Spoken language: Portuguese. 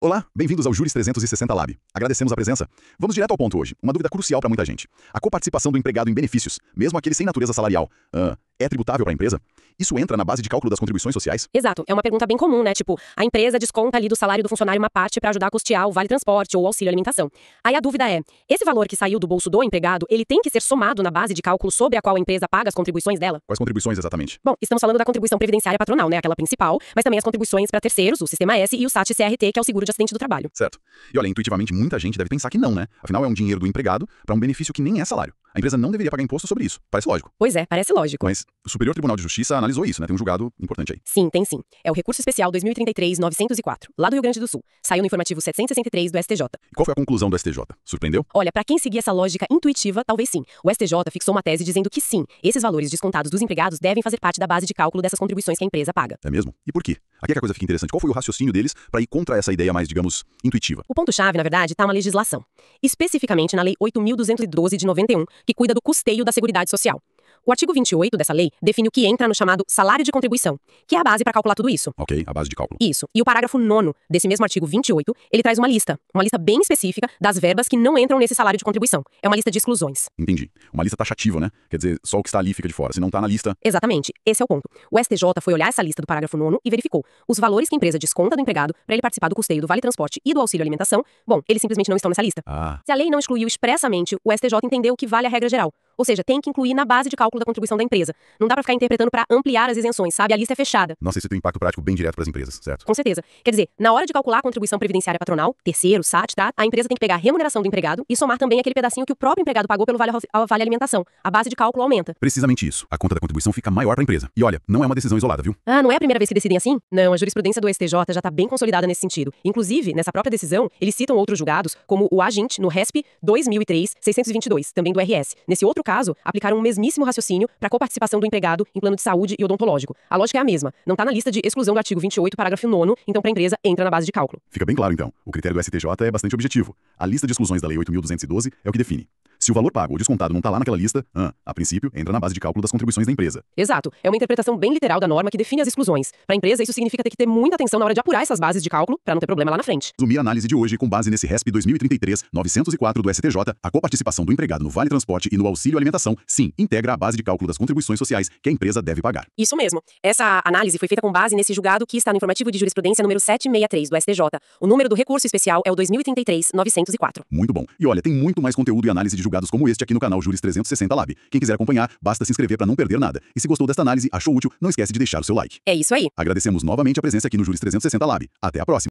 Olá, bem-vindos ao Juris 360 Lab. Agradecemos a presença. Vamos direto ao ponto hoje. Uma dúvida crucial para muita gente. A coparticipação do empregado em benefícios, mesmo aquele sem natureza salarial, é tributável para a empresa? Isso entra na base de cálculo das contribuições sociais? Exato. É uma pergunta bem comum, né? Tipo, a empresa desconta ali do salário do funcionário uma parte para ajudar a custear o vale-transporte ou o auxílio alimentação. Aí a dúvida é, esse valor que saiu do bolso do empregado, ele tem que ser somado na base de cálculo sobre a qual a empresa paga as contribuições dela? Quais contribuições exatamente? Bom, estamos falando da contribuição previdenciária patronal, né? Aquela principal, mas também as contribuições para terceiros, o Sistema S e o SAT-CRT, que é o seguro de acidente do trabalho. Certo. E olha, intuitivamente muita gente deve pensar que não, né? Afinal é um dinheiro do empregado para um benefício que nem é salário. A empresa não deveria pagar imposto sobre isso. Parece lógico. Pois é, parece lógico. Mas o Superior Tribunal de Justiça analisou isso, né? Tem um julgado importante aí. Sim, tem sim. É o recurso especial 2033-904, lá do Rio Grande do Sul. Saiu no informativo 763 do STJ. E qual foi a conclusão do STJ? Surpreendeu? Olha, para quem seguir essa lógica intuitiva, talvez sim. O STJ fixou uma tese dizendo que sim, esses valores descontados dos empregados devem fazer parte da base de cálculo dessas contribuições que a empresa paga. É mesmo? E por quê? Aqui é que a coisa fica interessante. Qual foi o raciocínio deles para ir contra essa ideia mais, digamos, intuitiva? O ponto-chave, na verdade, está na legislação. Especificamente na Lei 8.212 de 91, que cuida do custeio da Seguridade Social. O artigo 28 dessa lei define o que entra no chamado salário de contribuição, que é a base para calcular tudo isso. Ok, a base de cálculo. Isso. E o parágrafo 9º desse mesmo artigo 28, ele traz uma lista bem específica das verbas que não entram nesse salário de contribuição. É uma lista de exclusões. Entendi. Uma lista taxativa, né? Quer dizer, só o que está ali fica de fora. Se não está na lista... Exatamente. Esse é o ponto. O STJ foi olhar essa lista do parágrafo 9º e verificou os valores que a empresa desconta do empregado para ele participar do custeio do vale-transporte e do auxílio alimentação. Bom, eles simplesmente não estão nessa lista. Se a lei não excluiu expressamente, o STJ entendeu que vale a regra geral. Ou seja, tem que incluir na base de cálculo da contribuição da empresa. Não dá pra ficar interpretando pra ampliar as isenções, sabe? A lista é fechada. Nossa, isso tem um impacto prático bem direto para as empresas, certo? Com certeza. Quer dizer, na hora de calcular a contribuição previdenciária patronal, terceiro, SAT, tá? A empresa tem que pegar a remuneração do empregado e somar também aquele pedacinho que o próprio empregado pagou pelo vale alimentação. A base de cálculo aumenta. Precisamente isso. A conta da contribuição fica maior para a empresa. E olha, não é uma decisão isolada, viu? Ah, não é a primeira vez que decidem assim? Não, a jurisprudência do STJ já tá bem consolidada nesse sentido. Inclusive, nessa própria decisão, eles citam outros julgados, como o AGINT no RESP 2003-622, também do RS. Nesse outro caso, aplicaram um mesmíssimo raciocínio para coparticipação do empregado em plano de saúde e odontológico. A lógica é a mesma. Não está na lista de exclusão do artigo 28, parágrafo 9º, então para a empresa entra na base de cálculo. Fica bem claro, então. O critério do STJ é bastante objetivo. A lista de exclusões da Lei 8.212 é o que define. Se o valor pago ou descontado não está lá naquela lista, a princípio, entra na base de cálculo das contribuições da empresa. Exato. É uma interpretação bem literal da norma que define as exclusões. Para a empresa, isso significa ter que ter muita atenção na hora de apurar essas bases de cálculo para não ter problema lá na frente. Resumir a análise de hoje com base nesse RESP 2033-904 do STJ, a coparticipação do empregado no vale-transporte e no auxílio alimentação, sim, integra a base de cálculo das contribuições sociais que a empresa deve pagar. Isso mesmo. Essa análise foi feita com base nesse julgado que está no informativo de jurisprudência número 763 do STJ. O número do recurso especial é o 2033-904. Muito bom. E olha, tem muito mais conteúdo e análise de julgados como este aqui no canal Juris 360 Lab. Quem quiser acompanhar, basta se inscrever para não perder nada. E se gostou desta análise, achou útil, não esquece de deixar o seu like. É isso aí. Agradecemos novamente a presença aqui no Juris 360 Lab. Até a próxima.